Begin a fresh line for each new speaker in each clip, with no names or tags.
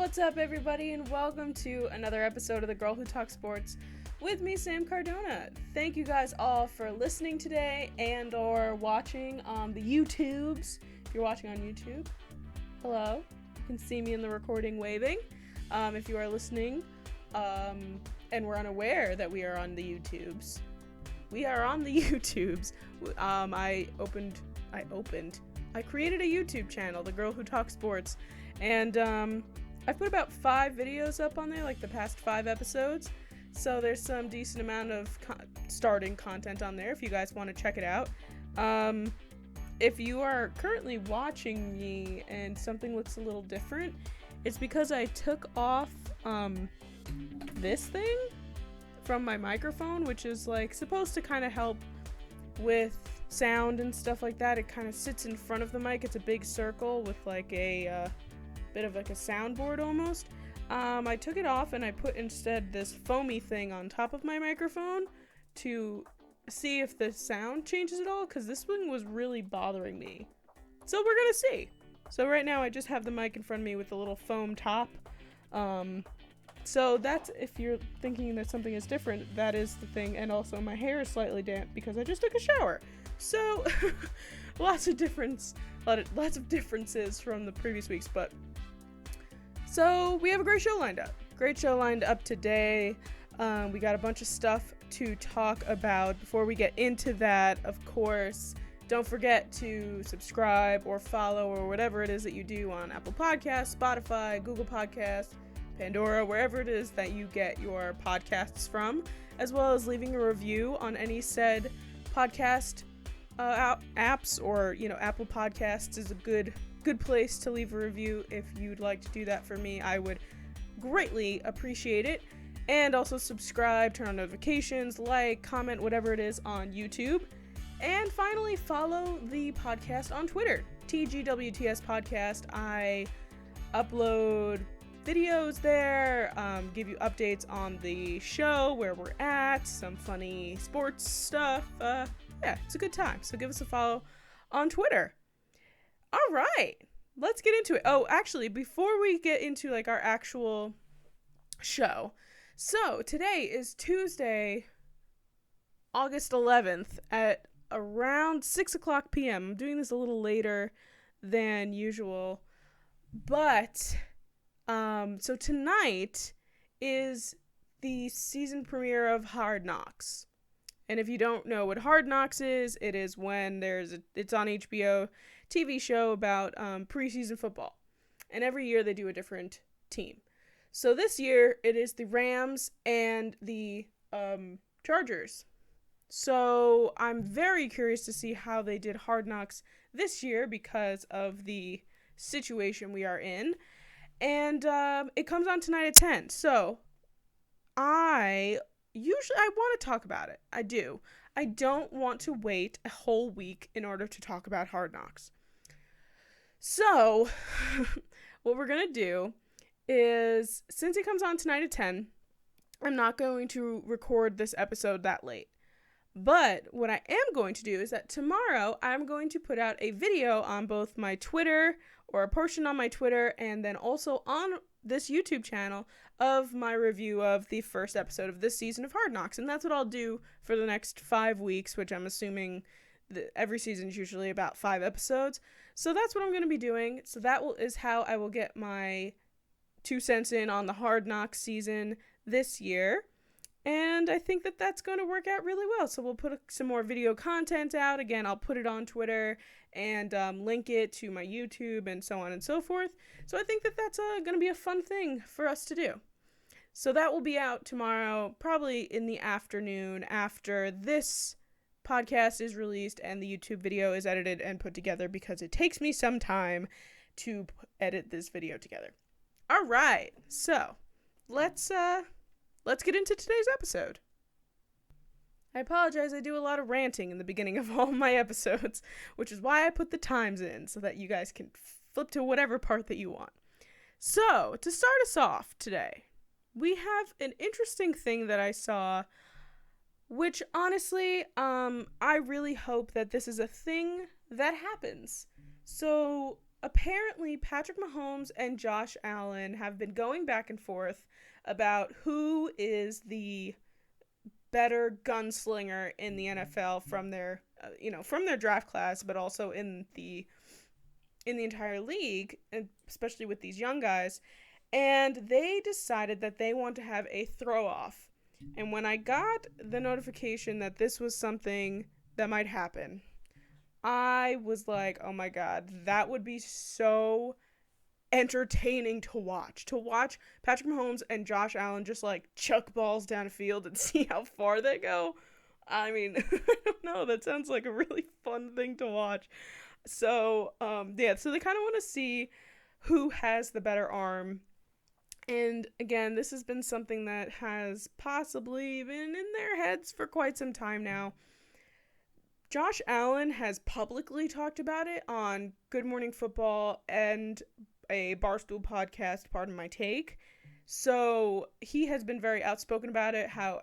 What's up, everybody, and welcome to another episode of The Girl Who Talks Sports with me, Sam Cardona. Thank you guys all for listening today and or watching on the YouTubes. If you're watching on YouTube, hello. You can see me in the recording waving. If you are listening and we're unaware that we are on the YouTubes, we are on the YouTubes. I created a YouTube channel, The Girl Who Talks Sports, and I've put about 5 videos up on there, like the past 5 episodes, so there's some decent amount of starting content on there if you guys want to check it out. If you are currently watching me and something looks a little different, it's because I took off this thing from my microphone, which is like supposed to kind of help with sound and stuff like that. It kind of sits in front of the mic. It's a big circle with like a bit of like a soundboard almost. I took it off and I put instead this foamy thing on top of my microphone to see if the sound changes at all, because this one was really bothering me. So we're gonna see. So right now I just have the mic in front of me with a little foam top. So that's, if you're thinking that something is different, that is the thing. And also my hair is slightly damp because I just took a shower. So lots of differences from the previous weeks, but so we have a great show lined up today. We got a bunch of stuff to talk about. Before we get into that, of course, don't forget to subscribe or follow or whatever it is that you do on Apple Podcasts, Spotify, Google Podcasts, Pandora, wherever it is that you get your podcasts from, as well as leaving a review on any said podcast apps, or Apple Podcasts is a good place to leave a review. If you'd like to do that for me, I would greatly appreciate it. And also subscribe, turn on notifications, like, comment, whatever it is on YouTube. And finally, follow the podcast on Twitter, TGWTS Podcast. I upload videos there, give you updates on the show, where we're at, some funny sports stuff. Yeah, it's a good time. So give us a follow on Twitter. All right, let's get into it. Oh, actually, before we get into like our actual show, so today is Tuesday, August 11th at around 6:00 p.m. I'm doing this a little later than usual, but so tonight is the season premiere of Hard Knocks. And if you don't know what Hard Knocks is, it is when it's on HBO TV show about preseason football. And every year they do a different team. So this year it is the Rams and the Chargers. So I'm very curious to see how they did Hard Knocks this year because of the situation we are in. And it comes on tonight at 10. So I want to talk about it. I do. I don't want to wait a whole week in order to talk about Hard Knocks. So what we're going to do is, since it comes on tonight at 10, I'm not going to record this episode that late. But what I am going to do is that tomorrow I'm going to put out a video on both my Twitter, or a portion on my Twitter, and then also on this YouTube channel of my review of the first episode of this season of Hard Knocks. And that's what I'll do for the next 5 weeks, which I'm assuming every season is usually about 5 episodes. So that's what I'm going to be doing. So is how I will get my 2 cents in on the Hard Knocks season this year. And I think that that's going to work out really well. So we'll put some more video content out. Again, I'll put it on Twitter and link it to my YouTube and so on and so forth. So I think that that's going to be a fun thing for us to do. So that will be out tomorrow, probably in the afternoon after this podcast is released and the YouTube video is edited and put together, because it takes me some time to edit this video together. All right, so let's get into today's episode. I apologize, I do a lot of ranting in the beginning of all my episodes, which is why I put the times in, so that you guys can flip to whatever part that you want. So, to start us off today, we have an interesting thing that I saw, which honestly, I really hope that this is a thing that happens. So, apparently Patrick Mahomes and Josh Allen have been going back and forth about who is the better gunslinger in the NFL from their from their draft class, but also in the entire league, and especially with these young guys. And they decided that they want to have a throw off. And when I got the notification that this was something that might happen, I was like, oh my god, that would be so entertaining to watch. To watch Patrick Mahomes and Josh Allen just like chuck balls down a field and see how far they go. I mean, I don't know. That sounds like a really fun thing to watch. So, so they kind of want to see who has the better arm. And again, this has been something that has possibly been in their heads for quite some time now. Josh Allen has publicly talked about it on Good Morning Football and a Barstool podcast, Pardon My Take. So he has been very outspoken about it, how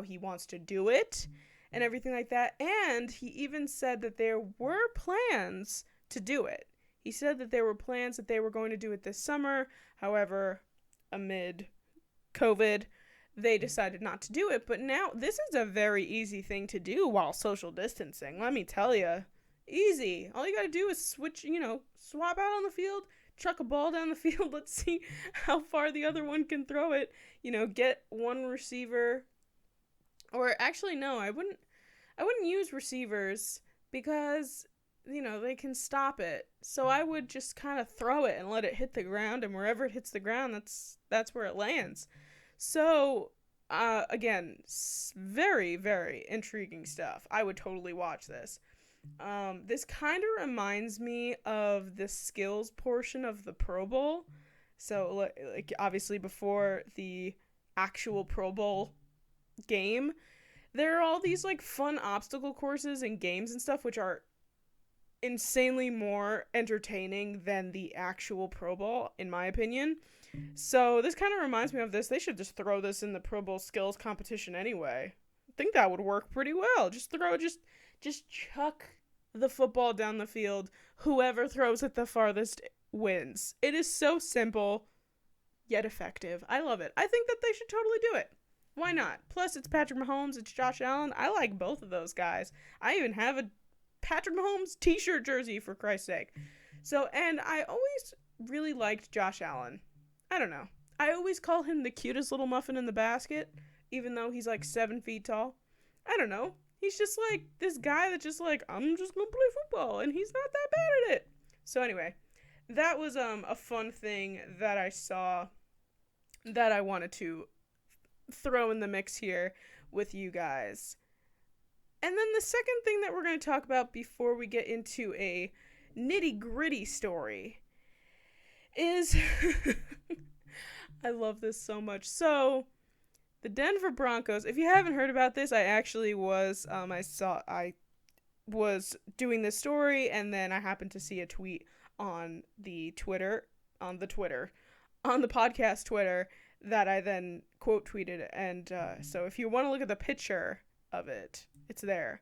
he wants to do it and everything like that. And he even said that there were plans to do it. He said that there were plans that they were going to do it this summer. However, amid COVID, they decided not to do it. But now this is a very easy thing to do while social distancing. Let me tell you. Easy. All you got to do is swap out on the field, chuck a ball down the field. Let's see how far the other one can throw it. Get one receiver. Or actually, no, I wouldn't use receivers because, they can stop it. So I would just kind of throw it and let it hit the ground, and wherever it hits the ground, that's where it lands. So, again, very, very intriguing stuff. I would totally watch this. This kind of reminds me of the skills portion of the Pro Bowl. So, like obviously before the actual Pro Bowl game, there are all these like fun obstacle courses and games and stuff which are insanely more entertaining than the actual Pro Bowl, in my opinion. So this kind of reminds me of this. They should just throw this in the Pro Bowl skills competition anyway. I think that would work pretty well. Just chuck the football down the field. Whoever throws it the farthest wins. It is so simple, yet effective. I love it. I think that they should totally do it. Why not? Plus, it's Patrick Mahomes, it's Josh Allen. I like both of those guys. I even have a Patrick Mahomes t-shirt jersey, for Christ's sake. So, and I always really liked Josh Allen. I don't know. I always call him the cutest little muffin in the basket, even though he's like 7 feet tall. I don't know. He's just like this guy that just like, I'm just gonna play football, and he's not that bad at it. So anyway, that was a fun thing that I saw that I wanted to throw in the mix here with you guys. And then the second thing that we're going to talk about before we get into a nitty-gritty story is I love this so much. So, the Denver Broncos, if you haven't heard about this, I actually was I was doing this story, and then I happened to see a tweet on the podcast Twitter that I then quote tweeted, and so if you want to look at the picture of it, it's there.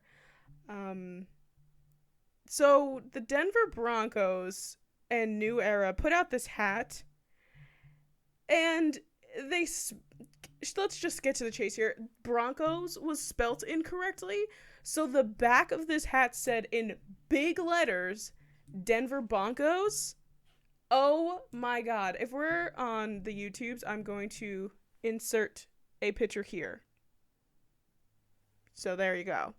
So the Denver Broncos and New Era put out this hat, and let's just get to the chase here. Broncos was spelt incorrectly, so the back of this hat said in big letters, Denver Broncos. Oh my god. If we're on the YouTubes, I'm going to insert a picture here. So there you go.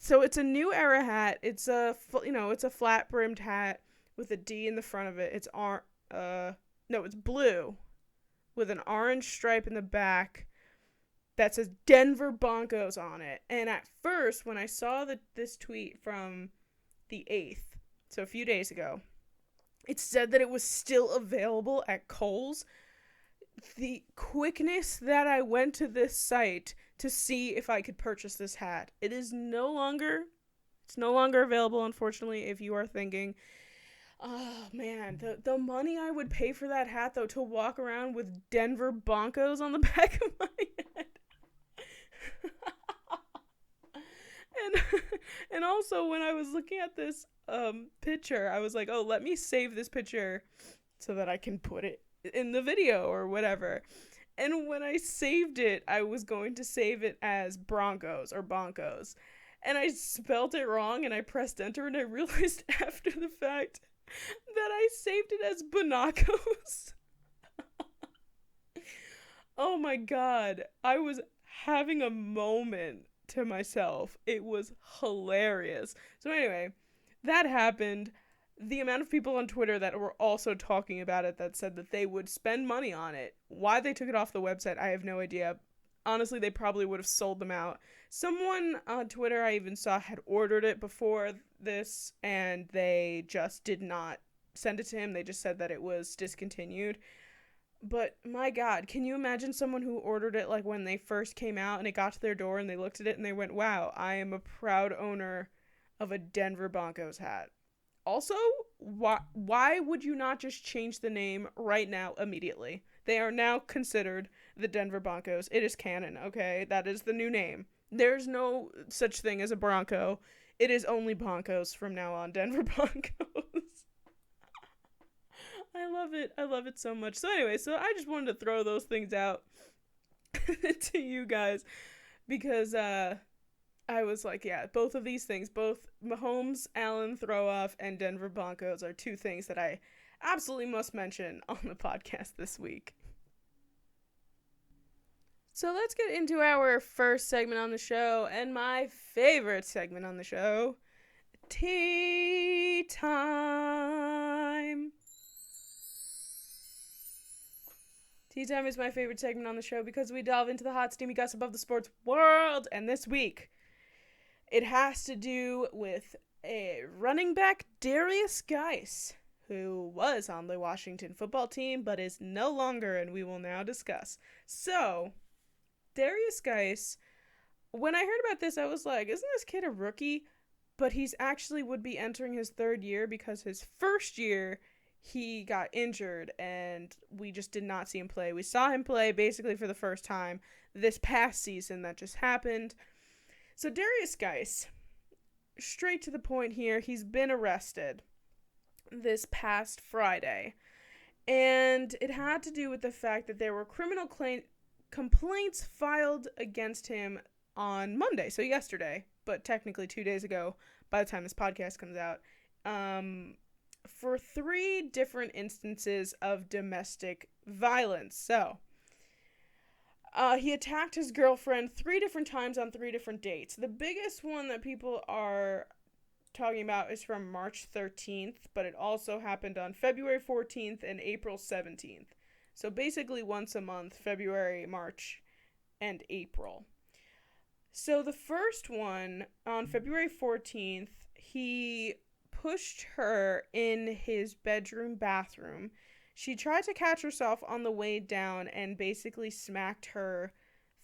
So it's a New Era hat. It's it's a flat brimmed hat with a D in the front of it. It's it's blue with an orange stripe in the back that says Denver Broncos on it. And at first, when I saw this tweet from the 8th, so a few days ago, it said that it was still available at Kohl's. The quickness that I went to this site to see if I could purchase this hat, it's no longer available, unfortunately. If you are thinking, oh man, the money I would pay for that hat, though, to walk around with Denver Broncos on the back of my head. And And also, when I was looking at this picture, I was like, oh, let me save this picture so that I can put it in the video or whatever. And when I saved it, I was going to save it as Broncos or Bonkos. And I spelled it wrong, and I pressed enter, and I realized after the fact that I saved it as Bonacos. Oh my god. I was having a moment to myself. It was hilarious. So anyway, that happened. The amount of people on Twitter that were also talking about it that said that they would spend money on it. Why they took it off the website, I have no idea. Honestly, they probably would have sold them out. Someone on Twitter I even saw had ordered it before this, and they just did not send it to him. They just said that it was discontinued. But my god, can you imagine someone who ordered it like when they first came out and it got to their door and they looked at it and they went, wow, I am a proud owner of a Denver Broncos hat. Also, why would you not just change the name right now immediately? They are now considered the Denver Broncos. It is canon, okay? That is the new name. There's no such thing as a Bronco. It is only Broncos from now on. Denver Broncos. I love it. I love it so much. So anyway, so I just wanted to throw those things out to you guys because I was like, yeah, both of these things, both Mahomes, Allen throw off, and Denver Broncos are two things that I absolutely must mention on the podcast this week. So let's get into our first segment on the show, and my favorite segment on the show, Tea Time. Tea Time is my favorite segment on the show because we delve into the hot, steamy gossip of the sports world, and this week, it has to do with a running back, Derrius Guice, who was on the Washington football team, but is no longer, and we will now discuss. So, Derrius Guice, when I heard about this, I was like, isn't this kid a rookie? But he's actually would be entering his third year because his first year, he got injured, and we just did not see him play. We saw him play basically for the first time this past season that just happened. So Derrius Guice, straight to the point here, he's been arrested this past Friday. And it had to do with the fact that there were criminal complaints filed against him on Monday, so yesterday, but technically 2 days ago by the time this podcast comes out, for 3 different instances of domestic violence. So, he attacked his girlfriend 3 different times on 3 different dates. The biggest one that people are talking about is from March 13th, but it also happened on February 14th and April 17th. So basically once a month, February, March, and April. So the first one, on February 14th, he pushed her in his bathroom. She tried to catch herself on the way down and basically smacked her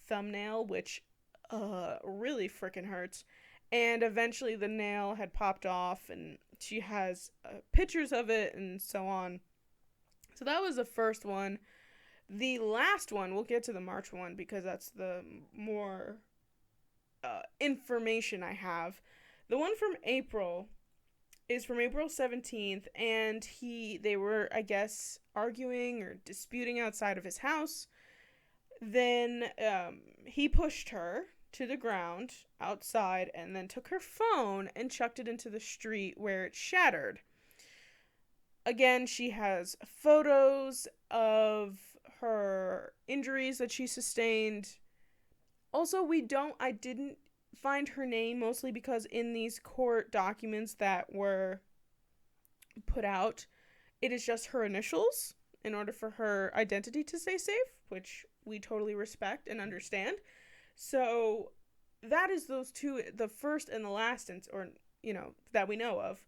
thumbnail, which really freaking hurts. And eventually the nail had popped off, and she has pictures of it and so on. So that was the first one. The last one, we'll get to the March one because that's the more information I have. The one from April is from April 17th, and they were, I guess, arguing or disputing outside of his house. Then he pushed her to the ground outside and then took her phone and chucked it into the street where it shattered. Again, she has photos of her injuries that she sustained. Also, I didn't find her name, mostly because in these court documents that were put out, it is just her initials in order for her identity to stay safe, which we totally respect and understand. So that is those 2, the first and the last, that we know of.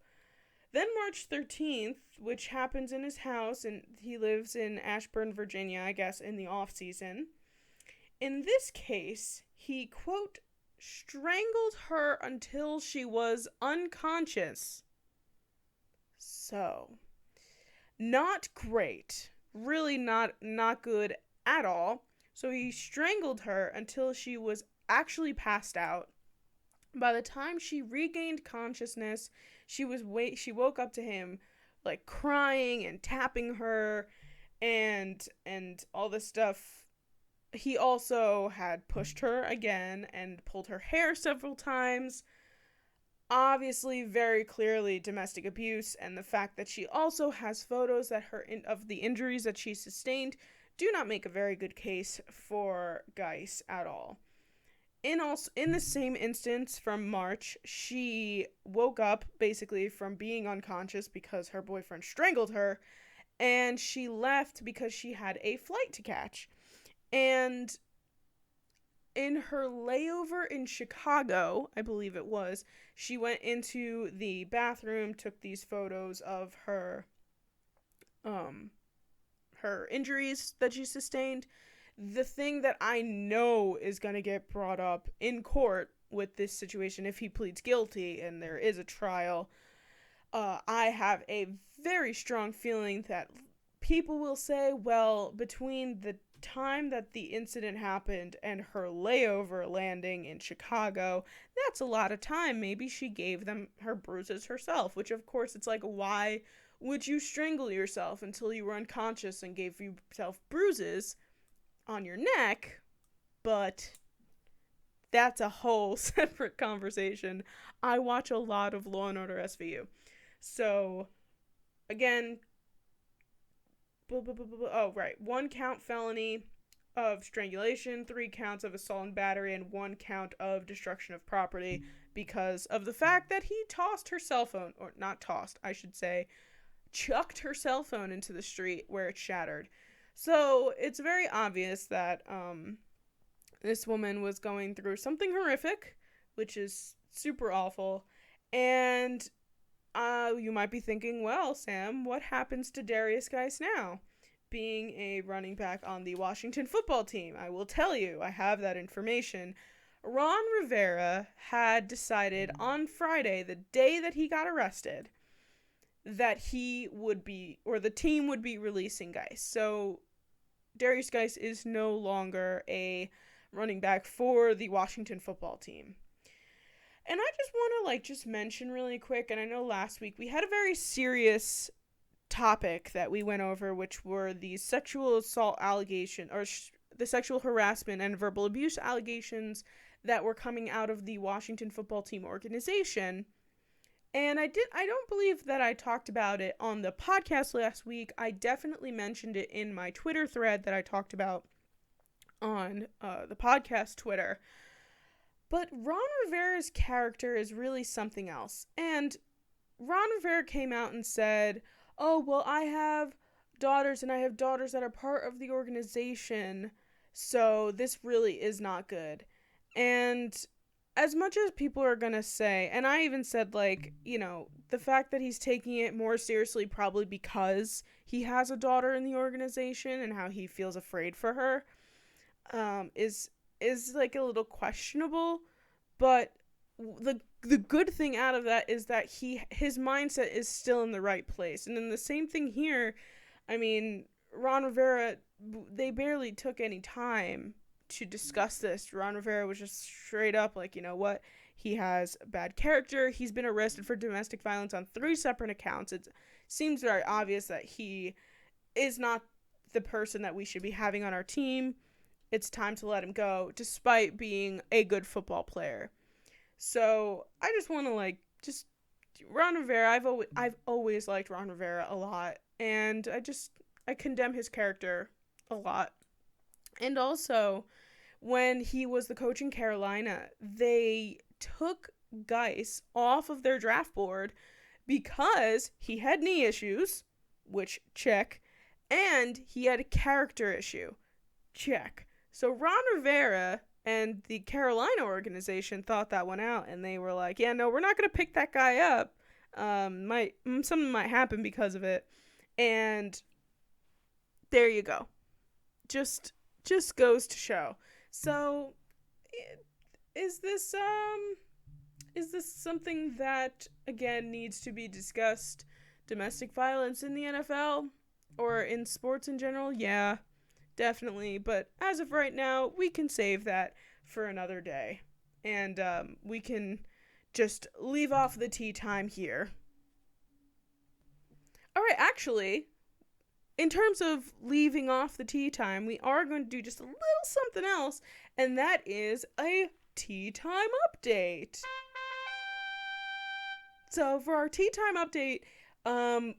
Then March 13th, which happens in his house, and he lives in Ashburn, Virginia, I guess, in the off season. In this case, he, quote, strangled her until she was unconscious. So, not great. Really not good at all. So he strangled her until she was actually passed out. By the time she regained consciousness, she woke up to him like crying and tapping her and all this stuff. He also had pushed her again and pulled her hair several times. Obviously, very clearly domestic abuse, and the fact that she also has photos of the injuries that she sustained do not make a very good case for Guice at all. In the same instance from March, she woke up basically from being unconscious because her boyfriend strangled her, and she left because she had a flight to catch. And in her layover in Chicago, I believe it was, she went into the bathroom, took these photos of her injuries that she sustained. The thing that I know is going to get brought up in court with this situation, if he pleads guilty and there is a trial, I have a very strong feeling that people will say, well, between the time that the incident happened and her layover landing in Chicago, that's a lot of time. Maybe she gave them her bruises herself, which of course it's like, why would you strangle yourself until you were unconscious and gave yourself bruises on your neck? But that's a whole separate conversation. I watch a lot of Law & Order SVU. So, again, 1 count felony of strangulation, 3 counts of assault and battery, and 1 count of destruction of property because of the fact that he tossed her cell phone, or not tossed, I should say, chucked her cell phone into the street where it shattered. So it's very obvious that this woman was going through something horrific, which is super awful, and you might be thinking, well, Sam, what happens to Derrius Guice now? Being a running back on the Washington football team. I will tell you, I have that information. Ron Rivera had decided on Friday, the day that he got arrested, that he would be, or the team would be releasing Guice. So Derrius Guice is no longer a running back for the Washington football team. And I just want to just mention really quick, and I know last week we had a very serious topic that we went over, which were the sexual assault allegation, or the sexual harassment and verbal abuse allegations that were coming out of the Washington football team organization. And I don't believe that I talked about it on the podcast last week. I definitely mentioned it in my Twitter thread that I talked about on the podcast Twitter. But Ron Rivera's character is really something else. And Ron Rivera came out and said, oh, well, I have daughters, and I have daughters that are part of the organization, so this really is not good. And as much as people are going to say, and I even said, the fact that he's taking it more seriously probably because he has a daughter in the organization and how he feels afraid for her, is a little questionable, but the good thing out of that is that his mindset is still in the right place. And then the same thing here, I mean, Ron Rivera, they barely took any time to discuss this. Ron Rivera was just straight up like, you know what, he has bad character, he's been arrested for domestic violence on 3 separate accounts. It seems very obvious that he is not the person that we should be having on our team. It's time to let him go, despite being a good football player. So I just want to Ron Rivera. I've always liked Ron Rivera a lot, and I condemn his character a lot. And also, when he was the coach in Carolina, they took Guice off of their draft board because he had knee issues, which check, and he had a character issue, check. So Ron Rivera and the Carolina organization thought that one out, and they were like, yeah, no, we're not going to pick that guy up. Something might happen because of it. And there you go. Just goes to show. So is this something that, again, needs to be discussed? Domestic violence in the NFL or in sports in general? Yeah. Definitely, but as of right now, we can save that for another day. And we can just leave off the tea time here. All right, actually, in terms of leaving off the tea time, we are going to do just a little something else, and that is a tea time update. So for our tea time update,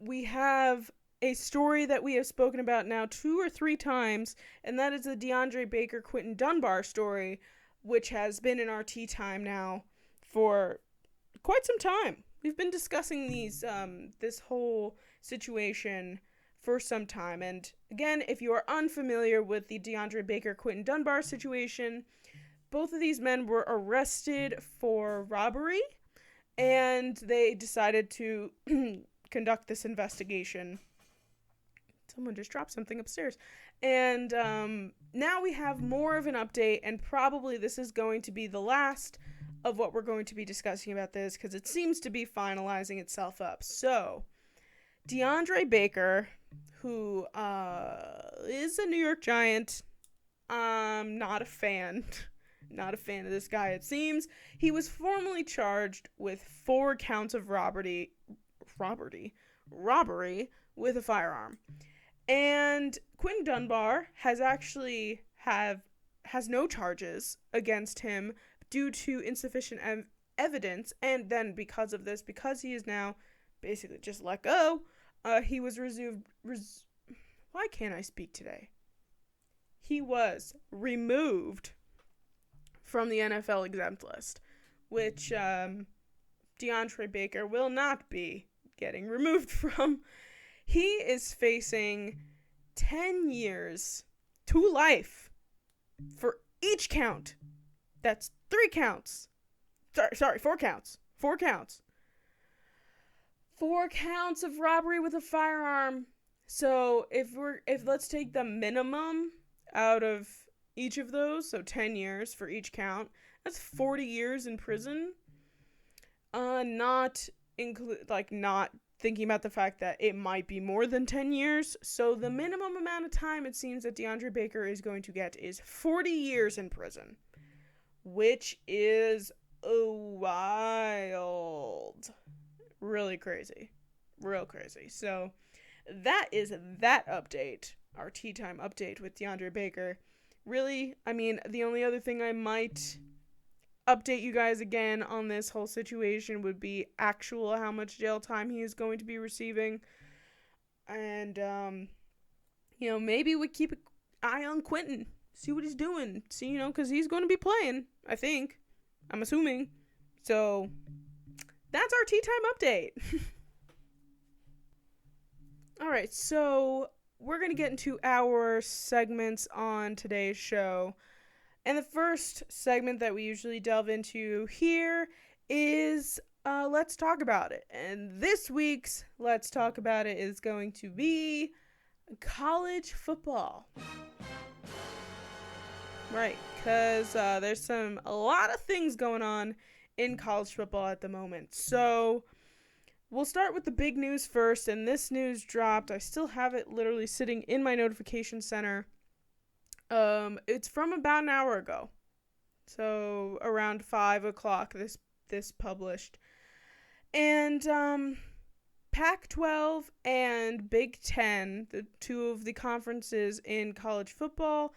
we have a story that we have spoken about now 2 or 3 times, and that is the Deandre Baker Quentin Dunbar story, which has been in our tea time now for quite some time. We've been discussing this whole situation for some time. And again, if you are unfamiliar with the Deandre Baker Quentin Dunbar situation, both of these men were arrested for robbery, and they decided to conduct this investigation. Someone just dropped something upstairs. And now we have more of an update, and probably this is going to be the last of what we're going to be discussing about this, because it seems to be finalizing itself up. So, Deandre Baker, who is a New York Giant, I'm not a fan. Not a fan of this guy, it seems. He was formally charged with 4 counts of robbery with a firearm. And Quentin Dunbar has no charges against him due to insufficient evidence, and then because of this, because he is now basically just let go, he was why can't I speak today? He was removed from the NFL exempt list, which Deandre Baker will not be getting removed from. He is facing 10 years to life for each count. That's 3 counts. Sorry, 4 counts. 4 counts. 4 counts of robbery with a firearm. So if let's take the minimum out of each of those, so 10 years for each count, that's 40 years in prison. Not thinking about the fact that it might be more than 10 years. So the minimum amount of time it seems that Deandre Baker is going to get is 40 years in prison, which is wild. Really crazy. Real crazy. So that is that update, our tea time update with Deandre Baker. Really, I mean, the only other thing I might update you guys again on this whole situation would be how much jail time he is going to be receiving. And, maybe we keep an eye on Quentin, see what he's doing. See, because he's going to be playing, I think. I'm assuming. So, that's our tea time update. Alright, so we're going to get into our segments on today's show. And the first segment that we usually delve into here is Let's Talk About It. And this week's Let's Talk About It is going to be college football. Right, because there's a lot of things going on in college football at the moment. So we'll start with the big news first, and this news dropped. I still have it literally sitting in my notification center. It's from about an hour ago. So around 5 o'clock this published. And Pac-12 and Big Ten, the 2 of the conferences in college football,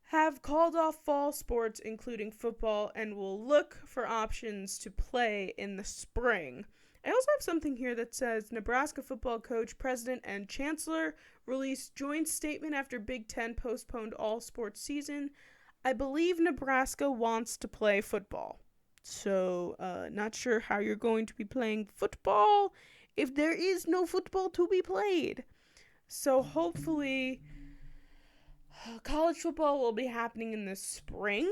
have called off fall sports, including football, and will look for options to play in the spring. I also have something here that says Nebraska football coach, president, and chancellor released joint statement after Big Ten postponed all sports season. I believe Nebraska wants to play football. So, not sure how you're going to be playing football if there is no football to be played. So, hopefully, college football will be happening in the spring.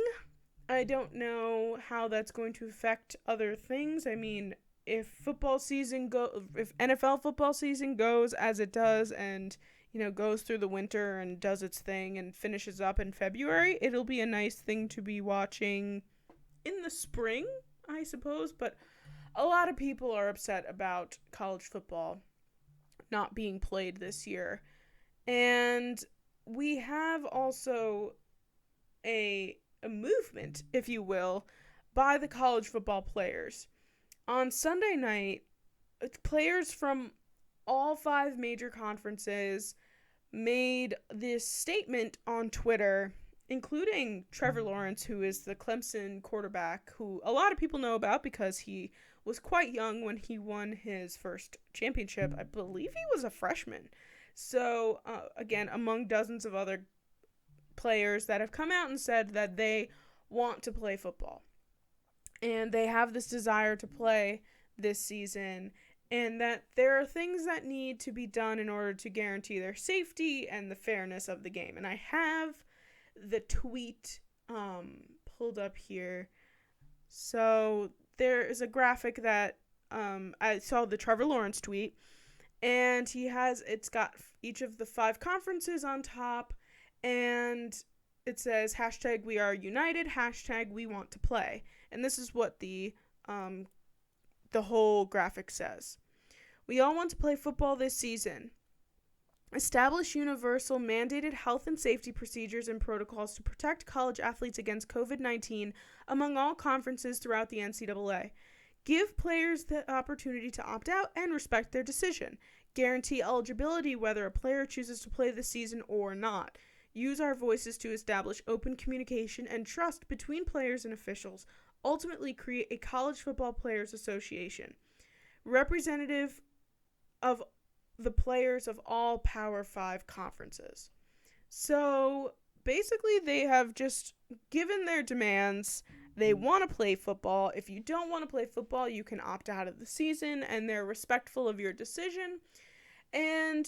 I don't know how that's going to affect other things. I mean, if NFL football season goes as it does and, goes through the winter and does its thing and finishes up in February, it'll be a nice thing to be watching in the spring, I suppose. But a lot of people are upset about college football not being played this year. And we have also a movement, if you will, by the college football players. on Sunday night, players from all 5 major conferences made this statement on Twitter, including Trevor Lawrence, who is the Clemson quarterback, who a lot of people know about because he was quite young when he won his first championship. I believe he was a freshman. So, again, among dozens of other players that have come out and said that they want to play football. And they have this desire to play this season, and that there are things that need to be done in order to guarantee their safety and the fairness of the game. And I have the tweet pulled up here. So there is a graphic that I saw, the Trevor Lawrence tweet, and it's got each of the 5 conferences on top, and it says hashtag we are united, hashtag we want to play. And this is what the whole graphic says. We all want to play football this season. Establish universal mandated health and safety procedures and protocols to protect college athletes against COVID-19 among all conferences throughout the NCAA. Give players the opportunity to opt out and respect their decision. Guarantee eligibility whether a player chooses to play this season or not. Use our voices to establish open communication and trust between players and officials. Ultimately create a college football players association, representative of the players of all Power 5 conferences. So basically they have just given their demands. They want to play football. If you don't want to play football, you can opt out of the season, and they're respectful of your decision. And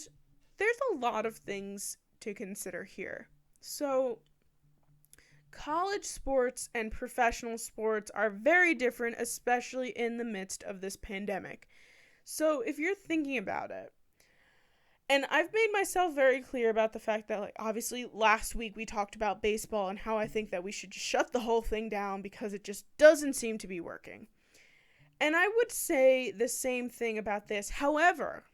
there's a lot of things to consider here. So college sports and professional sports are very different, especially in the midst of this pandemic. So if you're thinking about it, and I've made myself very clear about the fact that, like, obviously last week we talked about baseball and how I think that we should just shut the whole thing down because it just doesn't seem to be working. And I would say the same thing about this. However,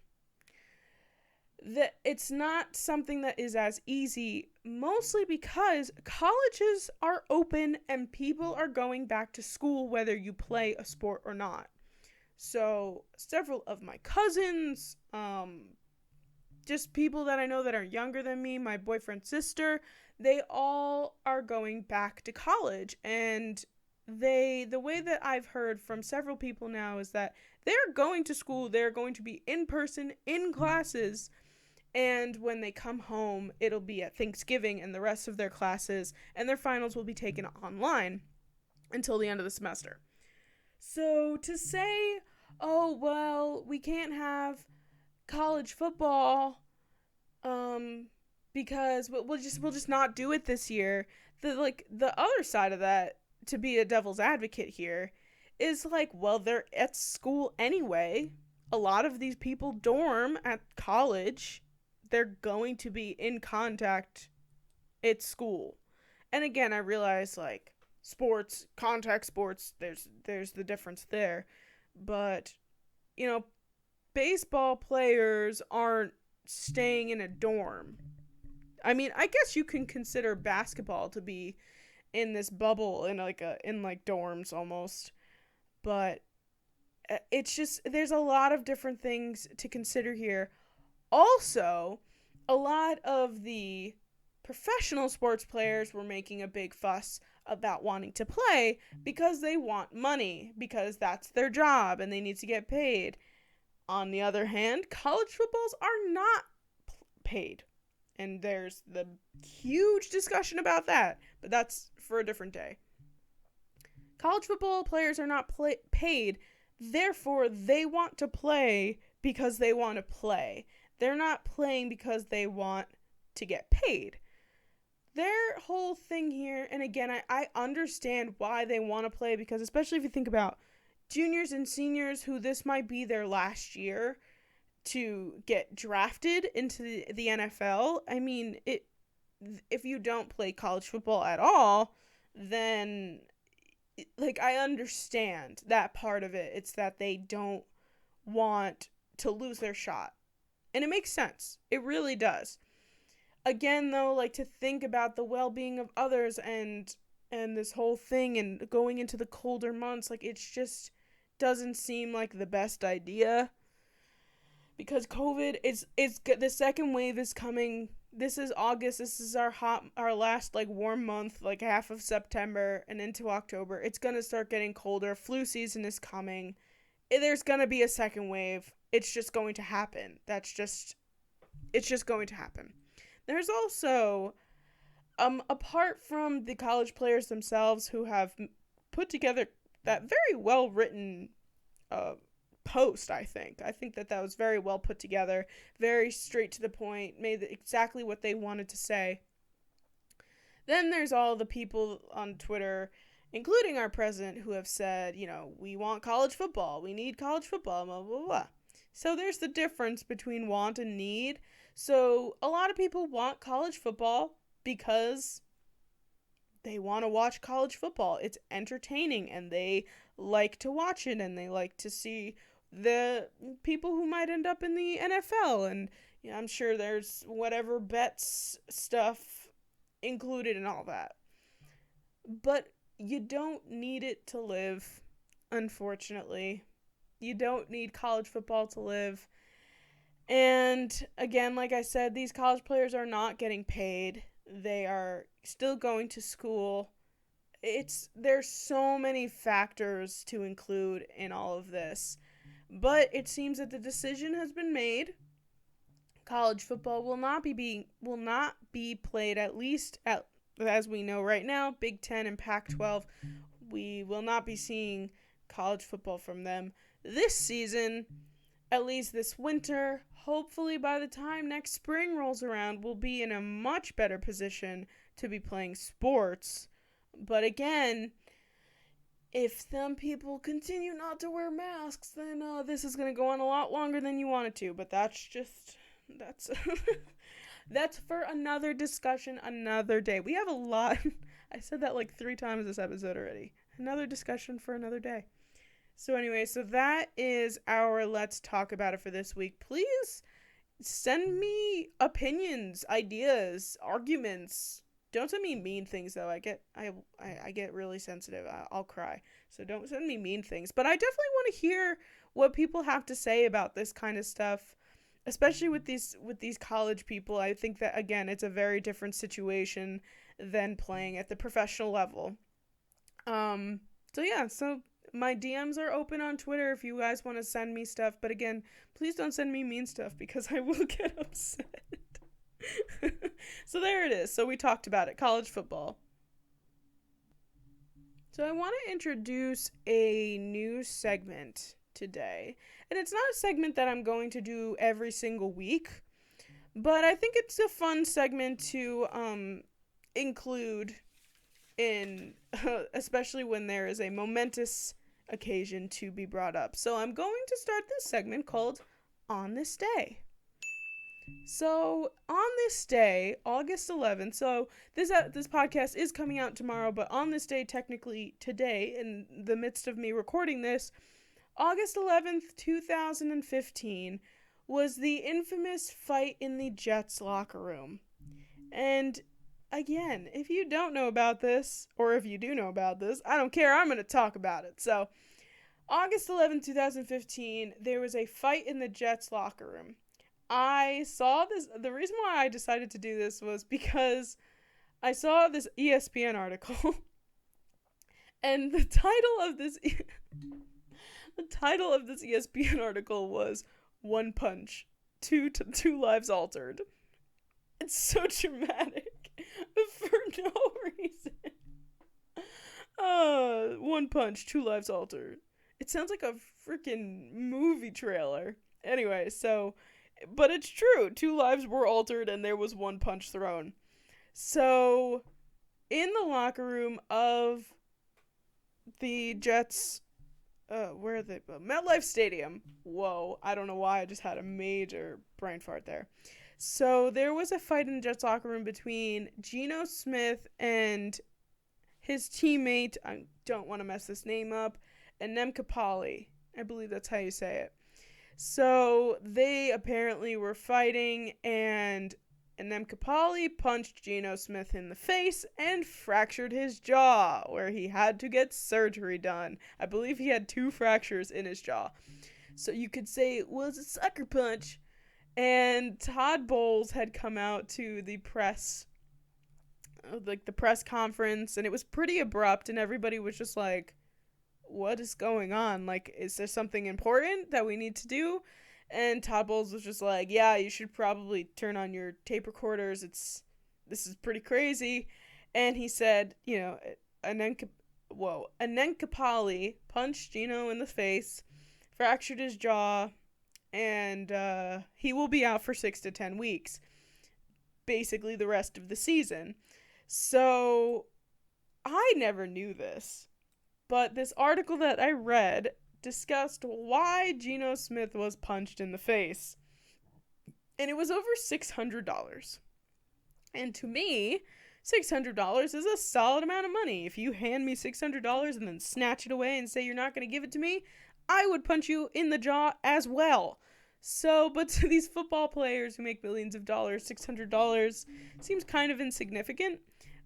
that it's not something that is as easy, mostly because colleges are open and people are going back to school whether you play a sport or not. So several of my cousins, just people that I know that are younger than me, my boyfriend's sister, they all are going back to college. And the way that I've heard from several people now is that they're going to school, they're going to be in person, in classes, and when they come home, it'll be at Thanksgiving and the rest of their classes, and their finals will be taken online until the end of the semester. So to say, oh, well, we can't have college football because we'll just not do it this year. The other side of that, to be a devil's advocate here, is like, well, they're at school anyway. A lot of these people dorm at college. They're going to be in contact at school. And again, I realize, like, sports, contact sports, there's the difference there. But, you know, baseball players aren't staying in a dorm. I mean, I guess you can consider basketball to be in this bubble in dorms almost. But it's just, there's a lot of different things to consider here. Also, a lot of the professional sports players were making a big fuss about wanting to play because they want money, because that's their job and they need to get paid. On the other hand, college footballs are not paid. And there's the huge discussion about that, but that's for a different day. College football players are not paid, therefore they want to play because they want to play. They're not playing because they want to get paid. Their whole thing here, and again, I understand why they want to play, because especially if you think about juniors and seniors who this might be their last year to get drafted into the NFL. I mean, if you don't play college football at all, then, like, I understand that part of it. It's that they don't want to lose their shot. And it makes sense. It really does. Again, though, like, to think about the well-being of others and this whole thing and going into the colder months, like, it's just doesn't seem like the best idea because COVID is the second wave is coming. This is August. This is our last like warm month, like half of September and into October. It's going to start getting colder. Flu season is coming. There's going to be a second wave. It's just going to happen. It's just going to happen. There's also apart from the college players themselves who have put together that very well written post, I think that was very well put together, very straight to the point, made exactly what they wanted to say. Then there's all the people on Twitter, including our president, who have said, we want college football, we need college football, blah blah blah. So there's the difference between want and need. So a lot of people want college football because they want to watch college football. It's entertaining and they like to watch it and they like to see the people who might end up in the NFL. And I'm sure there's whatever bets stuff included in all that. But you don't need it to live, unfortunately. You don't need college football to live. And again, like I said, these college players are not getting paid. They are still going to school. There's so many factors to include in all of this. But it seems that the decision has been made. College football will not be played, at least as we know right now, Big 10 and Pac-12. We will not be seeing college football from them this season, at least this winter. Hopefully by the time next spring rolls around, we'll be in a much better position to be playing sports. But again, if some people continue not to wear masks, then this is going to go on a lot longer than you want it to. But that's that's for another discussion, another day. We have a lot. I said that like 3 times this episode already. Another discussion for another day. So anyway, so that is our Let's Talk About It for this week. Please send me opinions, ideas, arguments. Don't send me mean things, though. I get really sensitive. I'll cry. So don't send me mean things. But I definitely want to hear what people have to say about this kind of stuff, especially with these college people. I think that, again, it's a very different situation than playing at the professional level. So my DMs are open on Twitter if you guys want to send me stuff. But again, please don't send me mean stuff because I will get upset. So there it is. So we talked about it. College football. So I want to introduce a new segment today. And it's not a segment that I'm going to do every single week. But I think it's a fun segment to include in, especially when there is a momentous occasion to be brought up. So I'm going to start this segment called On This Day. So on this day, August 11th, so this podcast is coming out tomorrow, but on this day, technically today, in the midst of me recording this, August 11th, 2015, was the infamous fight in the Jets locker room. And again, if you don't know about this, or if you do know about this, I don't care, I'm going to talk about it. So, August 11th, 2015, there was a fight in the Jets locker room. I saw this, the reason why I decided to do this was because I saw this ESPN article, and the title of this ESPN article was "One Punch, two lives altered." It's so dramatic for no reason. One punch, 2 lives altered. It sounds like a freaking movie trailer. Anyway, but it's true. 2 lives were altered and there was 1 punch thrown. So, in the locker room of the Jets, where are they? MetLife Stadium. Whoa, I don't know why, I just had a major brain fart there. So, there was a fight in the Jets locker room between Geno Smith and his teammate, I don't want to mess this name up, Anem Kapali. I believe that's how you say it. So, they apparently were fighting, and Capali punched Geno Smith in the face and fractured his jaw, where he had to get surgery done. I believe he had 2 fractures in his jaw. So you could say it was a sucker punch. And Todd Bowles had come out to the press conference, and it was pretty abrupt, and everybody was just like, what is going on? Like, is there something important that we need to do? And Todd Bowles was just like, yeah, you should probably turn on your tape recorders. This is pretty crazy. And he said, Anen Capali punched Geno in the face, fractured his jaw, and he will be out for 6 to 10 weeks. Basically the rest of the season. So, I never knew this. But this article that I read discussed why Geno Smith was punched in the face. And it was over $600. And to me, $600 is a solid amount of money. If you hand me $600 and then snatch it away and say you're not going to give it to me, I would punch you in the jaw as well. So, but to these football players who make millions of dollars, $600 seems kind of insignificant.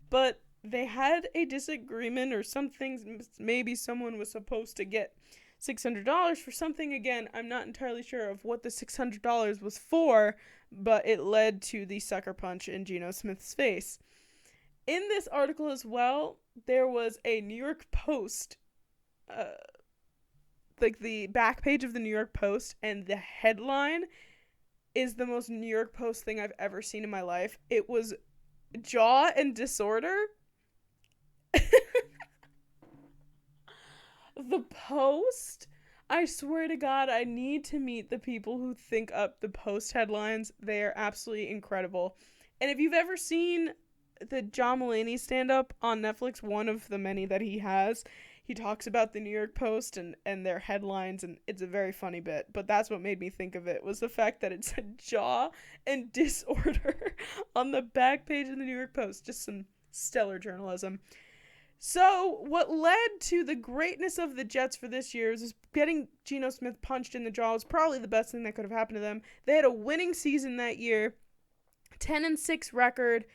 But they had a disagreement or something. Maybe someone was supposed to get $600 for something. Again, I'm not entirely sure of what the $600 was for, but it led to the sucker punch in Geno Smith's face. In this article as well, there was a New York Post, the back page of the New York Post, and the headline is the most New York Post thing I've ever seen in my life. It was jaw and disorder. The Post? I swear to God, I need to meet the people who think up the Post headlines. They are absolutely incredible. And if you've ever seen the John Mulaney stand-up on Netflix, one of the many that he has, he talks about the New York Post and their headlines, and it's a very funny bit. But that's what made me think of it, was the fact that it said jaw and disorder on the back page of the New York Post. Just some stellar journalism. So, what led to the greatness of the Jets for this year is getting Geno Smith punched in the jaw was probably the best thing that could have happened to them. They had a winning season that year, 10-6 record,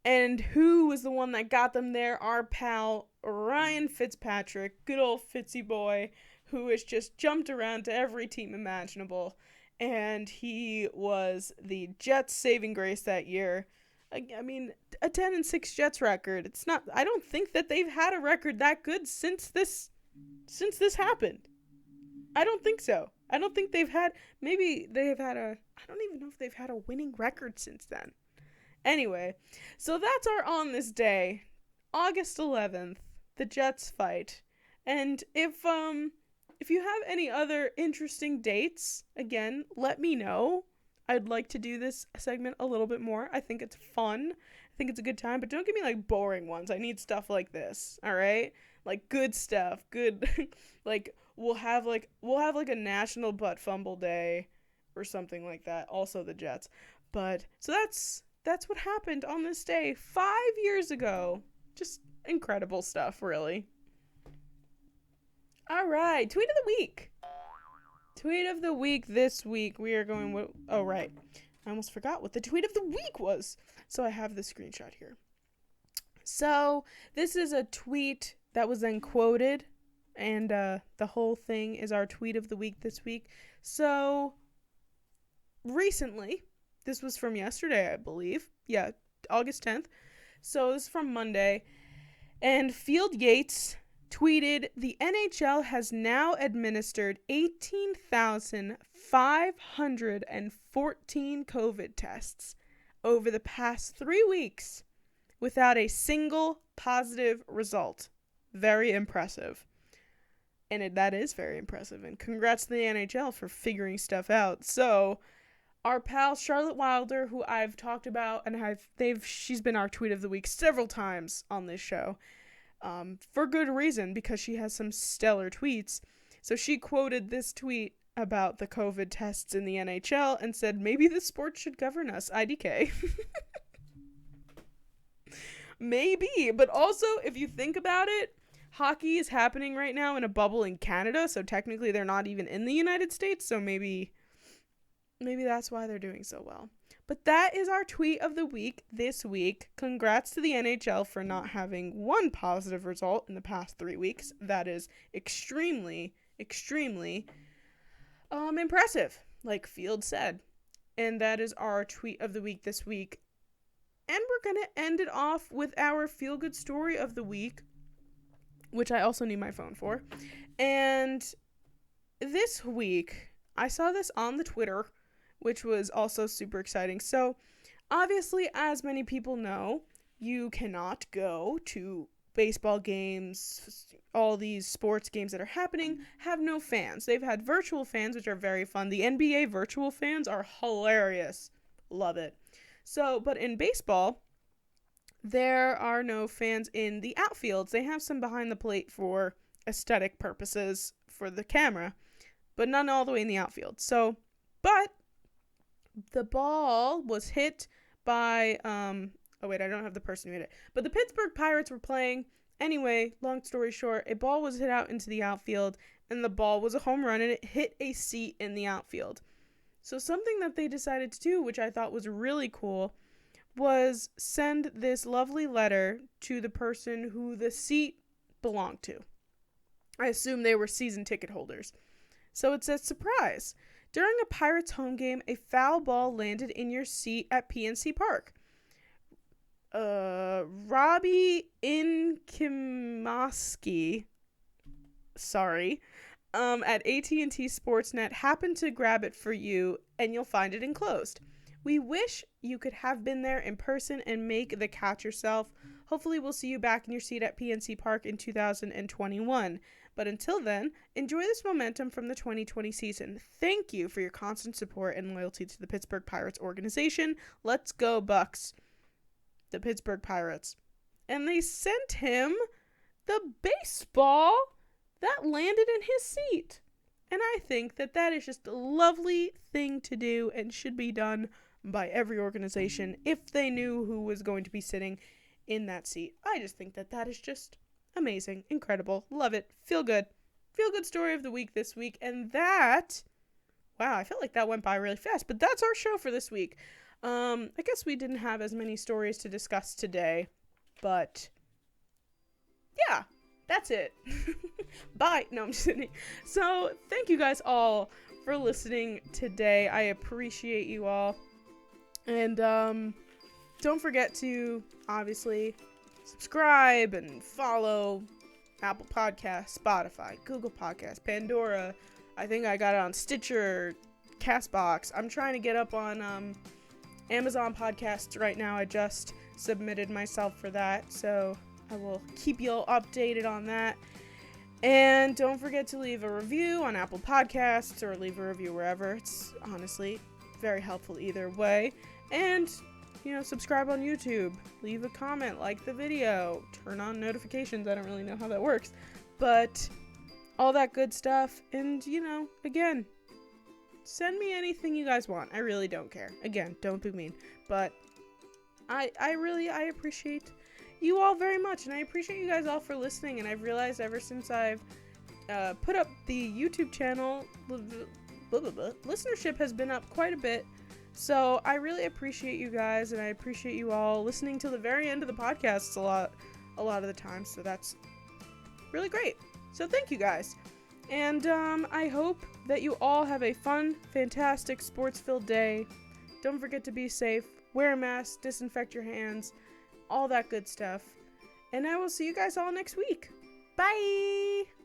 and who was the one that got them there? Our pal, Ryan Fitzpatrick, good old Fitzy boy, who has just jumped around to every team imaginable, and he was the Jets' saving grace that year. I mean, a 10-6 Jets record. It's not. I don't think that they've had a record that good since this happened. I don't think so. I don't think they've had. Maybe they have had a. I don't even know if they've had a winning record since then. Anyway, so that's our on this day, August 11th, the Jets fight. And if you have any other interesting dates, again, let me know. I'd like to do this segment a little bit more. I think it's fun. I think it's a good time, but don't give me like boring ones. I need stuff like this, all right? Like good stuff. Good like we'll have like a National Butt Fumble Day or something like that. Also the Jets. But so that's what happened on this day 5 years ago. Just incredible stuff, really. All right, tweet of the week. Tweet of the week this week, we are going... Oh, right. I almost forgot what the tweet of the week was. So I have the screenshot here. So this is a tweet that was then quoted, and the whole thing is our tweet of the week this week. So recently, this was from yesterday, I believe. Yeah, August 10th. So this is from Monday. And Field Yates tweeted, the NHL has now administered 18,514 COVID tests over the past 3 weeks without a single positive result. Very impressive. And that is very impressive. And congrats to the NHL for figuring stuff out. So, our pal Charlotte Wilder, who I've talked about, and she's been our tweet of the week several times on this show. For good reason, because she has some stellar tweets. So she quoted this tweet about the COVID tests in the NHL and said, maybe the sport should govern us, IDK. Maybe, but also, if you think about it, hockey is happening right now in a bubble in Canada, so technically they're not even in the United States, so maybe that's why they're doing so well. But that is our tweet of the week this week. Congrats to the NHL for not having one positive result in the past 3 weeks. That is extremely, extremely impressive, like Field said. And that is our tweet of the week this week. And we're going to end it off with our feel-good story of the week, which I also need my phone for. And this week, I saw this on the Twitter, which was also super exciting. So, obviously, as many people know, you cannot go to baseball games, all these sports games that are happening, have no fans. They've had virtual fans, which are very fun. The NBA virtual fans are hilarious. Love it. So, but in baseball, there are no fans in the outfields. They have some behind the plate for aesthetic purposes for the camera, but none all the way in the outfield. So, but the ball was hit by, oh wait, I don't have the person who hit it. But the Pittsburgh Pirates were playing. Anyway, long story short, a ball was hit out into the outfield, and the ball was a home run, and it hit a seat in the outfield. So something that they decided to do, which I thought was really cool, was send this lovely letter to the person who the seat belonged to. I assume they were season ticket holders. So it says, surprise. During a Pirates home game, a foul ball landed in your seat at PNC Park. Robbie Inkimaski, sorry, at AT&T Sportsnet happened to grab it for you, and you'll find it enclosed. We wish you could have been there in person and make the catch yourself. Hopefully we'll see you back in your seat at PNC Park in 2021. But until then, enjoy this momentum from the 2020 season. Thank you for your constant support and loyalty to the Pittsburgh Pirates organization. Let's go, Bucks. The Pittsburgh Pirates. And they sent him the baseball that landed in his seat. And I think that that is just a lovely thing to do and should be done by every organization if they knew who was going to be sitting in that seat. I just think that that is just amazing, incredible, love it, feel good story of the week this week. And that, wow, I felt like that went by really fast, but that's our show for this week. I guess we didn't have as many stories to discuss today, but yeah, that's it. Bye. No, I'm just kidding. So thank you guys all for listening today. I appreciate you all. And don't forget to obviously subscribe and follow Apple Podcasts, Spotify, Google Podcasts, Pandora. I think I got it on Stitcher, Castbox. I'm trying to get up on Amazon Podcasts right now. I just submitted myself for that, so I will keep you all updated on that. And don't forget to leave a review on Apple Podcasts or leave a review wherever. It's honestly very helpful either way. And subscribe on YouTube, leave a comment, like the video, turn on notifications. I don't really know how that works, but all that good stuff. And, again, send me anything you guys want. I really don't care. Again, don't be mean, but I appreciate you all very much, and I appreciate you guys all for listening. And I've realized ever since I've put up the YouTube channel, listenership has been up quite a bit. So I really appreciate you guys, and I appreciate you all listening till the very end of the podcast a lot of the time. So that's really great. So thank you guys. And I hope that you all have a fun, fantastic, sports-filled day. Don't forget to be safe, wear a mask, disinfect your hands, all that good stuff. And I will see you guys all next week. Bye!